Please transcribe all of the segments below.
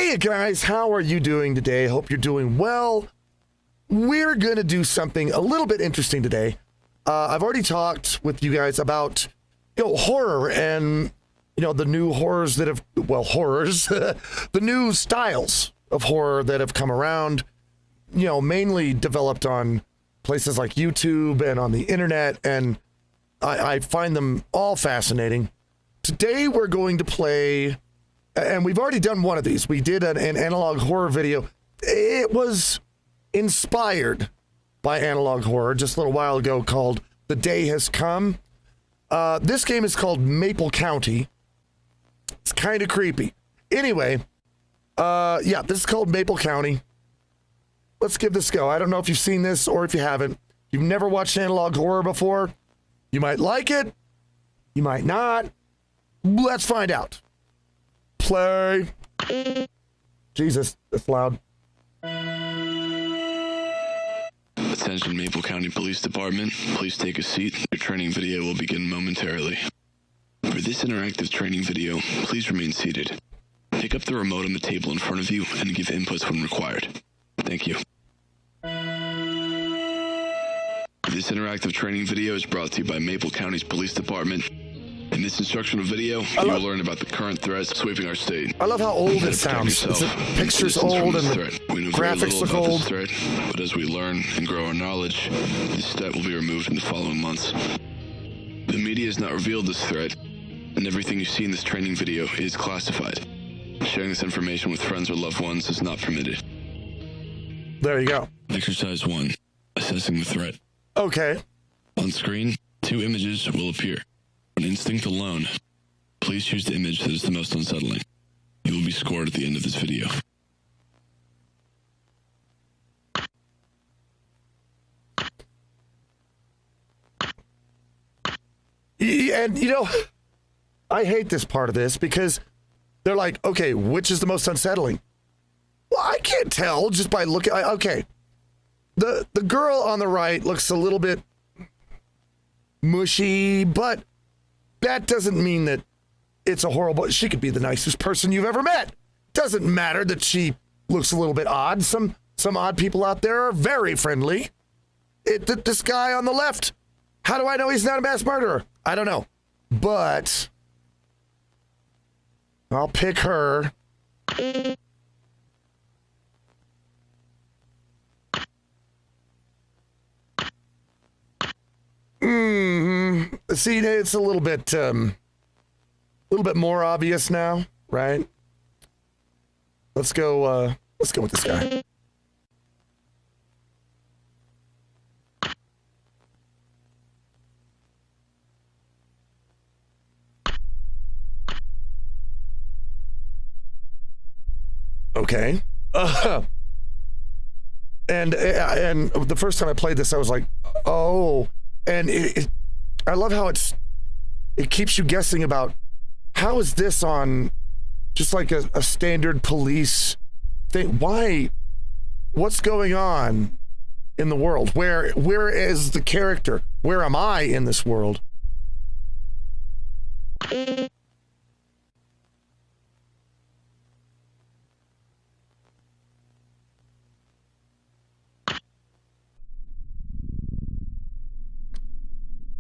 Hey guys, how are you doing today? Hope you're doing well. We're going to do something a little bit interesting today. I've already talked with you guys about, horror and, the new horrors that have, horrors, the new styles of horror that have come around, mainly developed on places like YouTube and on the internet, and I find them all fascinating. Today we're going to play, and we've already done one of these. We did an analog horror video. It was inspired by analog horror just a little while ago, called The Day Has Come. This game is called Maple County. It's kind of creepy. Anyway, this is called Maple County. Let's give this a go. I don't know if you've seen this or if you haven't. You've never watched analog horror before. You might like it. You might not. Let's find out. Play. Jesus, that's loud. Attention Maple County Police Department. Please take a seat. Your training video will begin momentarily. For this interactive training video, please remain seated. Pick up the remote on the table in front of you and give inputs when required. Thank you. This interactive training video is brought to you by Maple County's Police Department. In this instructional video, you will learn about the current threats sweeping our state. I love how old it sounds. The picture's old and the graphics look old. Threat, but as we learn and grow our knowledge, this threat will be removed in the following months. The media has not revealed this threat, and everything you see in this training video is classified. Sharing this information with friends or loved ones is not permitted. There you go. Exercise 1. Assessing the threat. Okay. On screen, 2 images will appear. On instinct alone, please choose the image that is the most unsettling. You will be scored at the end of this video. And, I hate this part of this because they're like, okay, which is the most unsettling? Well, I can't tell just by looking. Okay. The girl on the right looks a little bit mushy, but that doesn't mean that it's a horrible. She could be the nicest person you've ever met. Doesn't matter that she looks a little bit odd. Some odd people out there are very friendly. This guy on the left, how do I know he's not a mass murderer? I don't know, but I'll pick her. See, it's a little bit more obvious now, right? Let's go with this guy. Okay. And the first time I played this, I was like, oh, and I love how it keeps you guessing about how is this on just like a standard police thing? Why? What's going on in the world? Where is the character? Where am I in this world?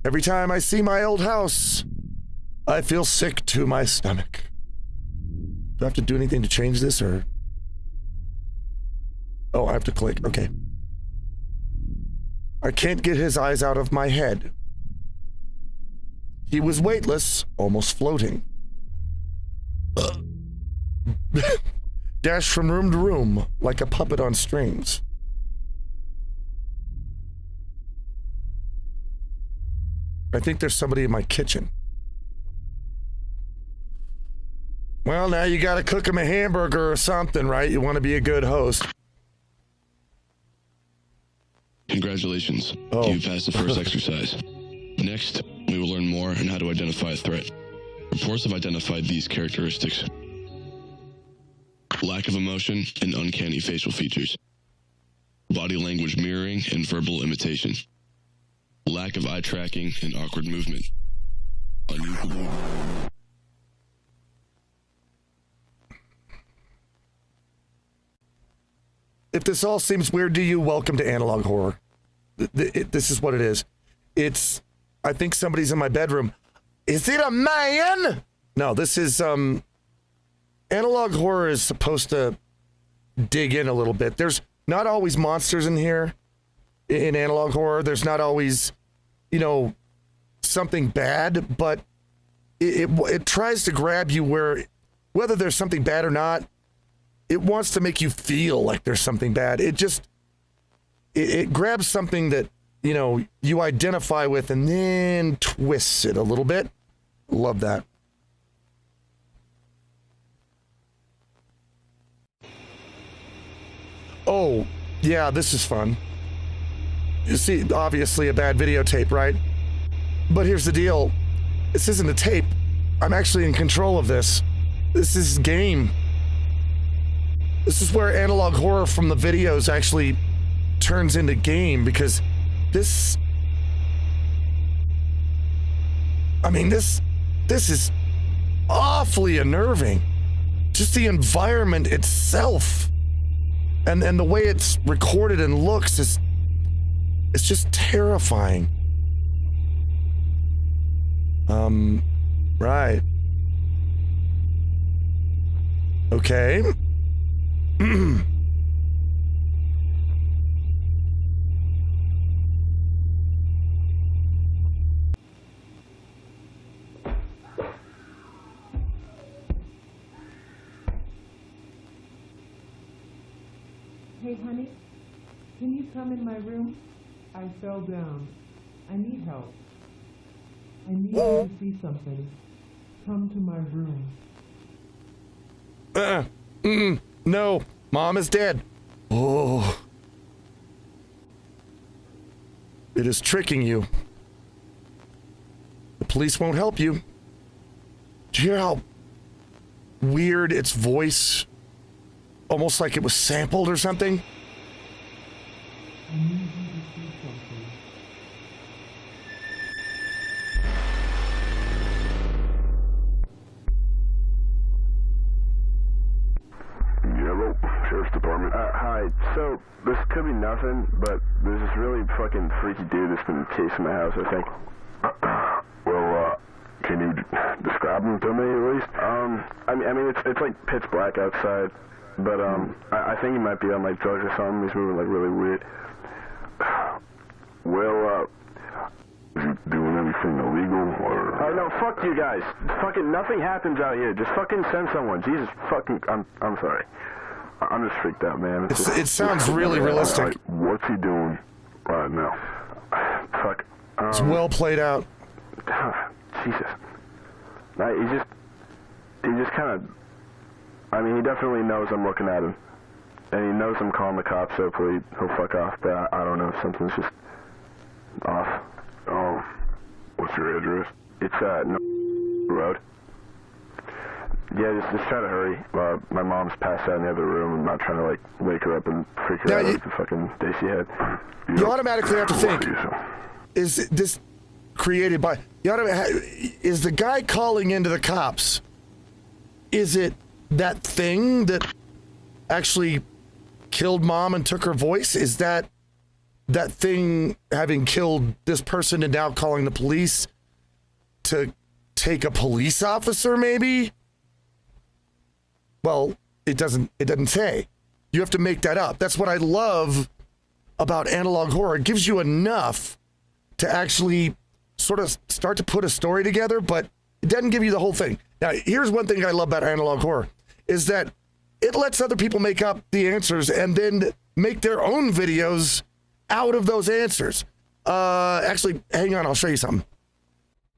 Every time I see my old house, I feel sick to my stomach. Do I have to do anything to change this, or? Oh, I have to click. Okay. I can't get his eyes out of my head. He was weightless, almost floating. Dash from room to room like a puppet on strings. I think there's somebody in my kitchen. Well, now you gotta cook him a hamburger or something, right? You want to be a good host. Congratulations. Oh. You passed the first exercise. Next, we will learn more on how to identify a threat. Reports have identified these characteristics: lack of emotion and uncanny facial features, body language mirroring and verbal imitation, lack of eye tracking and awkward movement, unusual. if this all seems weird to you, welcome to analog horror. This is what it is. It's, I think somebody's in my bedroom. Is it a man? No, this is, analog horror is supposed to dig in a little bit. There's not always monsters in here in analog horror. There's not always, you know, something bad, but it tries to grab you where, whether there's something bad or not, it wants to make you feel like there's something bad. It grabs something that, you know, you identify with and then twists it a little bit. Love that. Oh, yeah, this is fun. You see, obviously a bad videotape, right? But here's the deal. This isn't a tape. I'm actually in control of this. This is game. This is where analog horror from the videos actually turns into game, because this... I mean, this is awfully unnerving. Just the environment itself. And the way it's recorded and looks is... it's just terrifying. Right. Okay. Hey, honey, can you come in my room? I fell down. I need help. I need you to see something. Come to my room. No, Mom is dead. Oh. It is tricking you. The police won't help you. Do you hear how weird its voice, almost like it was sampled or something? I need you to see something. Hello, Sheriff's Department. Hi. So, this could be nothing, but there's this really fucking freaky dude that's been chasing my house, I think. Well, can you describe him to me, at least? I mean, it's like pitch black outside, but, I think he might be on, like, drugs or something. He's moving, like, really weird. Well, is he doing anything illegal, or... Oh, no, fuck you guys. Fucking nothing happens out here. Just fucking send someone. Jesus fucking... I'm sorry. I'm just freaked out, man. It sounds really realistic. Like, what's he doing right now? Fuck. It's well played out. Jesus. He just kind of... I mean, he definitely knows I'm looking at him. And he knows I'm calling the cops, so hopefully he'll fuck off. But I don't know, something's just off. Oh, what's your address? It's, no road. Yeah, just try to hurry. My mom's passed out in the other room. I'm not trying to, like, wake her up and freak her out with the fucking day she had. You automatically have to think, is this created by... is the guy calling into the cops, is it that thing that actually killed Mom and took her voice? Is that thing having killed this person and now calling the police to take a police officer, maybe? Well, it doesn't say. You have to make that up. That's what I love about analog horror. It gives you enough to actually sort of start to put a story together, but it doesn't give you the whole thing. Now, here's one thing I love about analog horror, is that it lets other people make up the answers and then make their own videos out of those answers. Actually, hang on, I'll show you something.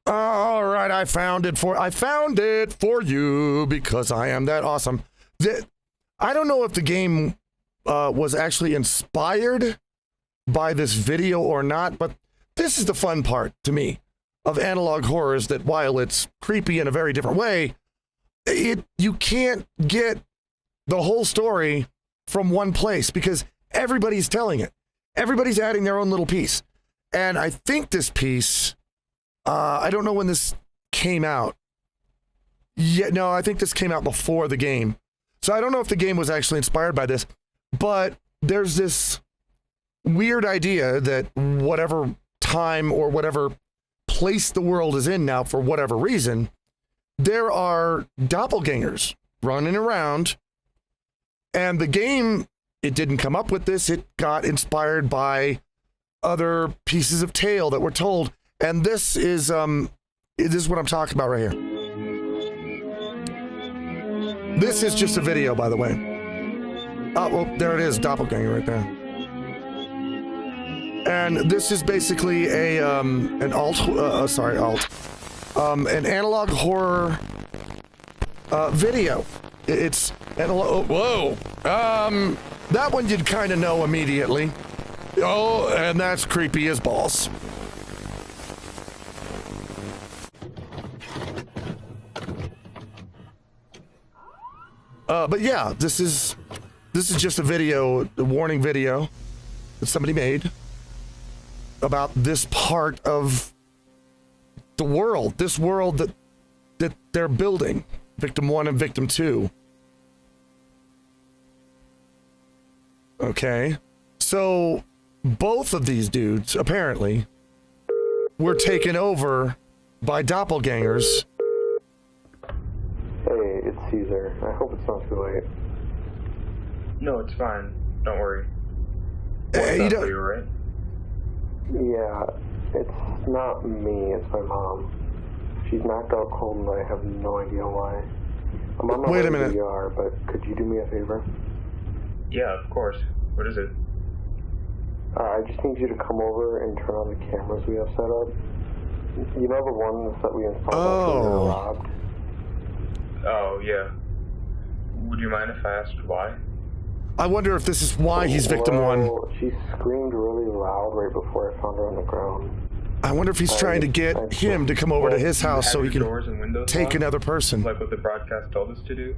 All right, I found it for you because I am that awesome. I don't know if the game was actually inspired by this video or not, but this is the fun part to me of analog horror, is that while it's creepy in a very different way, you can't get the whole story from one place because everybody's telling it. Everybody's adding their own little piece. And I think this piece, I don't know when this came out. Yeah, no, I think this came out before the game. So I don't know if the game was actually inspired by this, but there's this weird idea that whatever time or whatever place the world is in now, for whatever reason, there are doppelgangers running around. And the game, it didn't come up with this. It got inspired by other pieces of tale that were told. And this is what I'm talking about right here. This is just a video, by the way. Oh, well, there it is, doppelganger right there. And this is basically an analog horror video. It's analog. Whoa. That one you'd kind of know immediately. Oh, and that's creepy as balls. But yeah, this is just a video, a warning video that somebody made about this part of the world, this world that they're building, Victim 1 and Victim 2. Okay, so both of these dudes apparently were taken over by doppelgangers. Hey, it's Caesar. I hope it's not too late. No, it's fine. Don't worry. You Are you alright? Yeah, it's not me, it's my mom. She's knocked out cold and I have no idea why. I'm on my way to the ER, but could you do me a favor? Yeah, of course. What is it? I just need you to come over and turn on the cameras we have set up. You know the ones that we installed after we were robbed? Oh, yeah. Would you mind if I asked why? I wonder if this is why he's Victim 1. She screamed really loud right before I found her on the ground. I wonder if he's trying to get him to come over to his house so he can take another person. Like what the broadcast told us to do?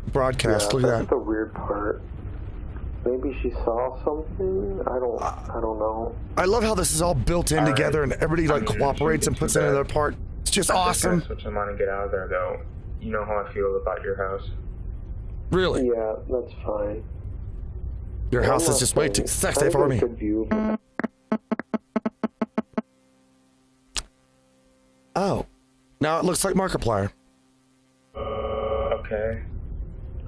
Broadcast, look at That's that. the weird part. Maybe she saw something? I don't know. I love how this is all built in together and everybody like cooperates and puts in their part. It's just awesome. Switch them on and get out of there, though. You know how I feel about your house. Really? Yeah, that's fine. Your house is just way too sexy for me. Good view. Oh, now it looks like Markiplier. Okay.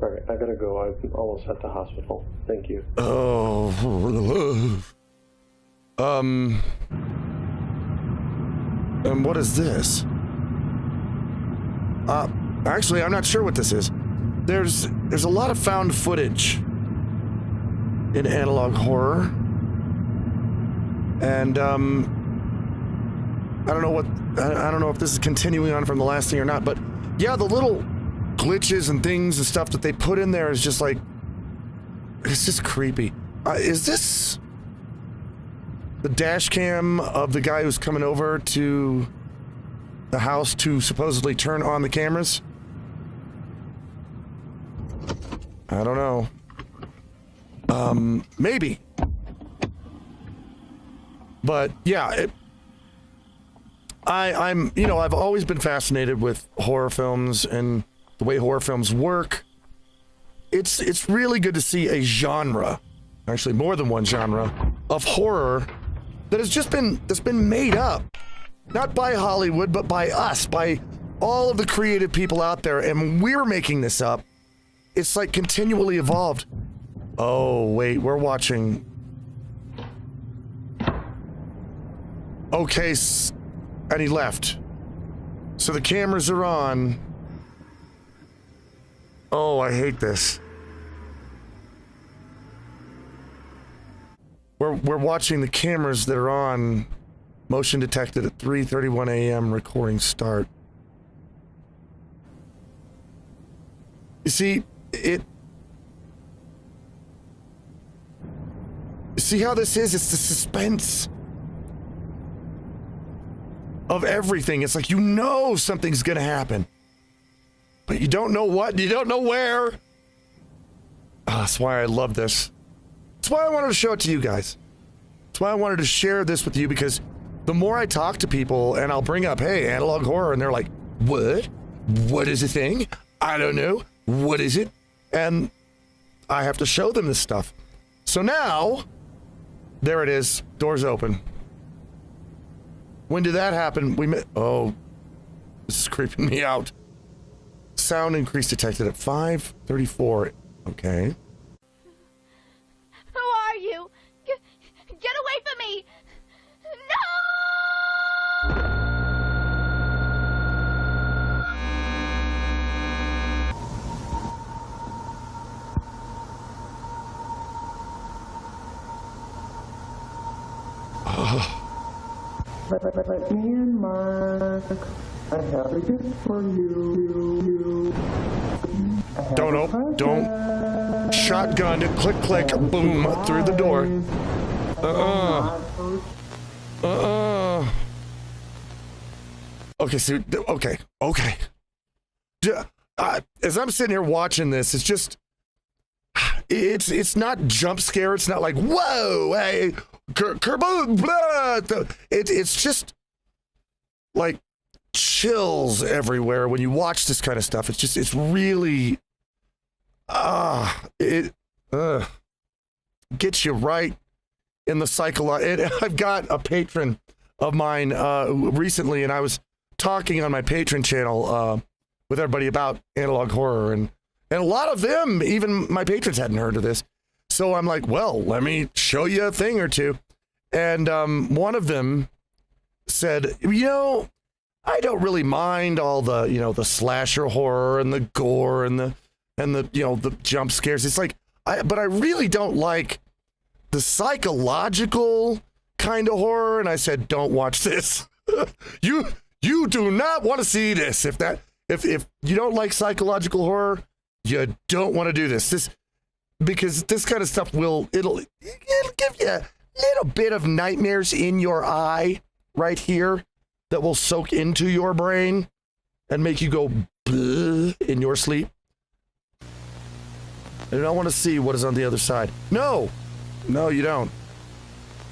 Alright, I gotta go. I'm almost at the hospital. Thank you. Oh. And what is this? Actually, I'm not sure what this is. There's a lot of found footage in analog horror. And, I don't know if this is continuing on from the last thing or not, but yeah, the little glitches and things and stuff that they put in there is just like, it's just creepy. Is this the dash cam of the guy who's coming over to the house to supposedly turn on the cameras? I don't know. Maybe. But yeah, I've always been fascinated with horror films and the way horror films work. It's really good to see a genre, actually more than one genre, of horror that has just been made up. Not by Hollywood, but by us, by all of the creative people out there, and we're making this up. It's like continually evolved. Oh, wait, we're watching. Okay, and he left. So the cameras are on. Oh, I hate this. We're watching the cameras that are on. Motion detected at 3:31 a.m. Recording start. You see, see how this is? It's the suspense of everything. It's like, you know something's gonna happen, but you don't know what, you don't know where. That's why I love this. That's why I wanted to show it to you guys. That's why I wanted to share this with you, because the more I talk to people and I'll bring up, hey, analog horror, and they're like, what? What is a thing? I don't know. What is it? And I have to show them this stuff. So now, there it is. Doors open. When did that happen? Oh, this is creeping me out. Sound increase detected at 5:34. Okay. Who are you? Get away from me! No! Let me in, Mark. I have a gift for you. Don't shotgun it, click, click, boom, through the door. Okay, so, okay. As I'm sitting here watching this, it's just, it's not jump scare. It's not like, whoa, hey, kerboom, blah. It's just like chills everywhere when you watch this kind of stuff. It's really, gets you right in the psychological. I've got a patron of mine recently, and I was talking on my Patreon channel with everybody about analog horror, and a lot of them, even my patrons, hadn't heard of this. So I'm like, well, let me show you a thing or two. And one of them said, I don't really mind all the, the slasher horror and the gore and the the jump scares. It's like, but I really don't like the psychological kind of horror. And I said, don't watch this. You do not want to see this. If you don't like psychological horror, you don't want to do this. Because this kind of stuff it'll give you a little bit of nightmares in your eye right here that will soak into your brain and make you go bleh in your sleep. I don't want to see what is on the other side. No, you don't.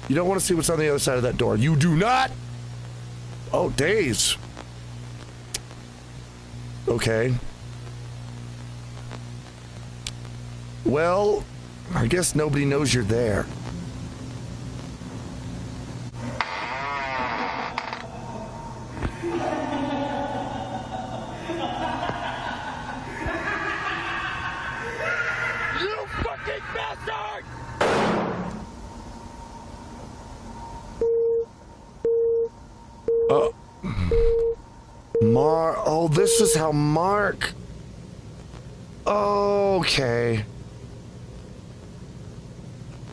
You don't want to see what's on the other side of that door. You do not. Oh, days. Okay. Well, I guess nobody knows you're there. You fucking bastard! Oh, this is how Mark. Okay.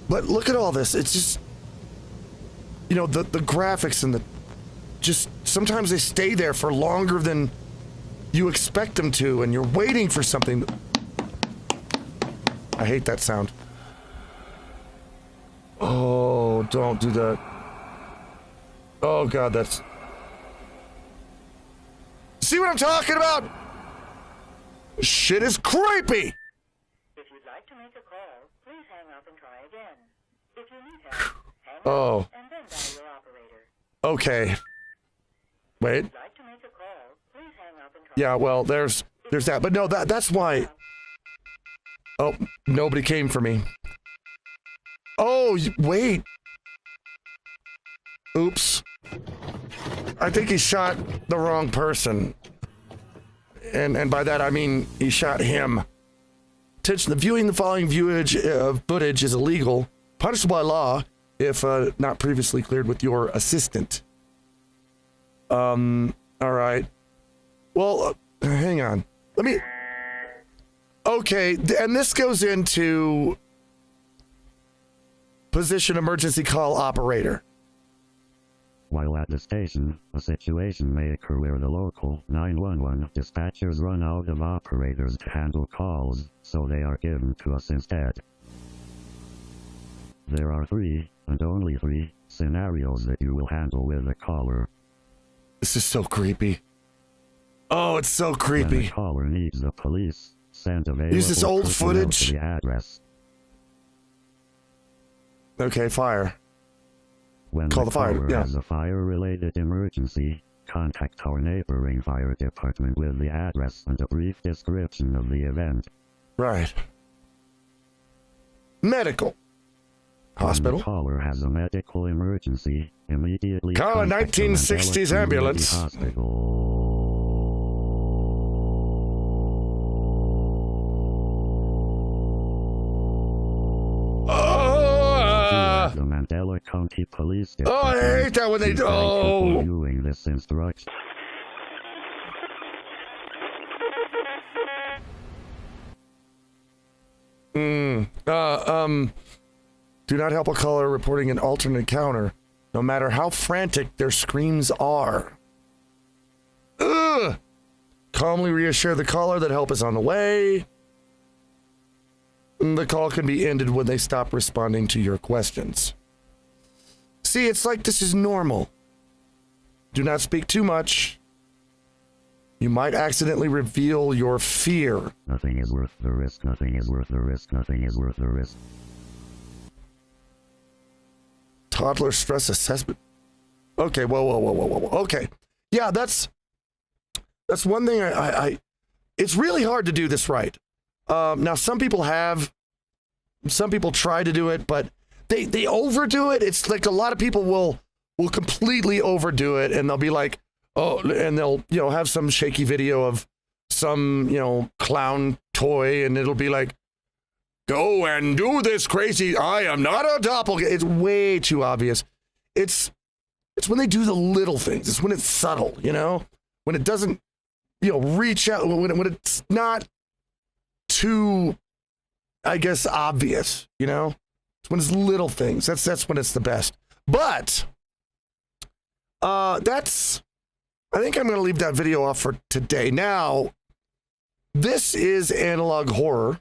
But look at all this. It's just, the graphics and just sometimes they stay there for longer than you expect them to, and you're waiting for something. I hate that sound. Oh, don't do that. Oh, God, that's... See what I'm talking about? Shit is creepy! If you'd like to make a call, please hang up and try again. If you need help, hang up and then dial your operator. Okay. Wait. If you'd like to make a call, please hang up and try Yeah, well, there's that. But no, that's why... Oh, nobody came for me. Oh, wait. Oops. I think he shot the wrong person. And by that I mean he shot him. Attention, viewing the following footage is illegal, punishable by law if not previously cleared with your assistant. All right. Well, hang on. Let me... Okay, and this goes into position emergency call operator. While at the station, a situation may occur where the local 911 dispatchers run out of operators to handle calls, so they are given to us instead. There are 3, and only 3, scenarios that you will handle with a caller. This is so creepy. Oh, it's so creepy. When the caller needs the police, send available use this old personnel footage. to the address. Okay, fire. When Call the the fire, caller yeah. has a fire-related emergency, contact our neighboring fire department with the address and a brief description of the event. Right. Medical. Hospital. When the caller has a medical emergency, immediately call a contact the 1960s Mandela ambulance. Community Hospital. The Mandela County Police Oh, I hate that when they do. Oh. Viewing this instruction. Do not help a caller reporting an alternate encounter, no matter how frantic their screams are. Ugh! Calmly reassure the caller that help is on the way. The call can be ended when they stop responding to your questions. See, it's like this is normal. Do not speak too much. You might accidentally reveal your fear. Nothing is worth the risk. Nothing is worth the risk. Nothing is worth the risk. Toddler stress assessment. Okay, whoa. Okay. Yeah, that's one thing I it's really hard to do this right. Now some people try to do it, but they overdo it. It's like a lot of people will completely overdo it, and they'll be like, oh, and they'll, have some shaky video of some, clown toy, and it'll be like, go and do this crazy, I am not a doppelganger. It's way too obvious. It's when they do the little things. It's when it's subtle, when it doesn't, reach out, when it's not too, I guess, obvious, It's when it's little things. That's when it's the best. But I think I'm going to leave that video off for today. Now, this is analog horror.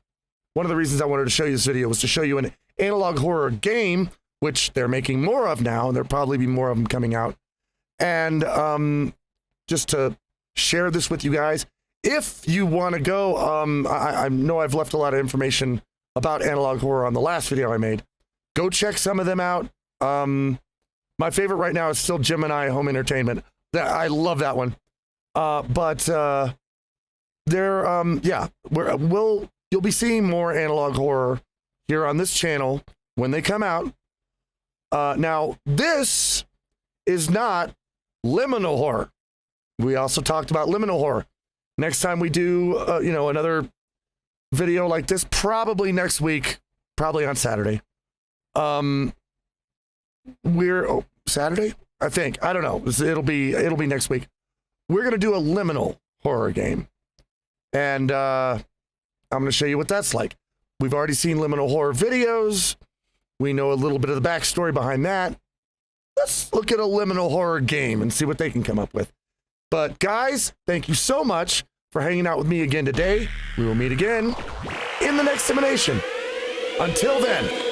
One of the reasons I wanted to show you this video was to show you an analog horror game, which they're making more of now, and there'll probably be more of them coming out. And just to share this with you guys, if you want to go, I know I've left a lot of information about analog horror on the last video I made. Go check some of them out. My favorite right now is still Gemini Home Entertainment. I love that one. But you'll be seeing more analog horror here on this channel when they come out. Now, this is not liminal horror. We also talked about liminal horror. Next time we do, another video like this, probably next week, probably on Saturday. Saturday? I think. I don't know. It'll be next week. We're going to do a liminal horror game. And I'm going to show you what that's like. We've already seen liminal horror videos. We know a little bit of the backstory behind that. Let's look at a liminal horror game and see what they can come up with. But guys, thank you so much for hanging out with me again today. We will meet again in the next simulation. Until then.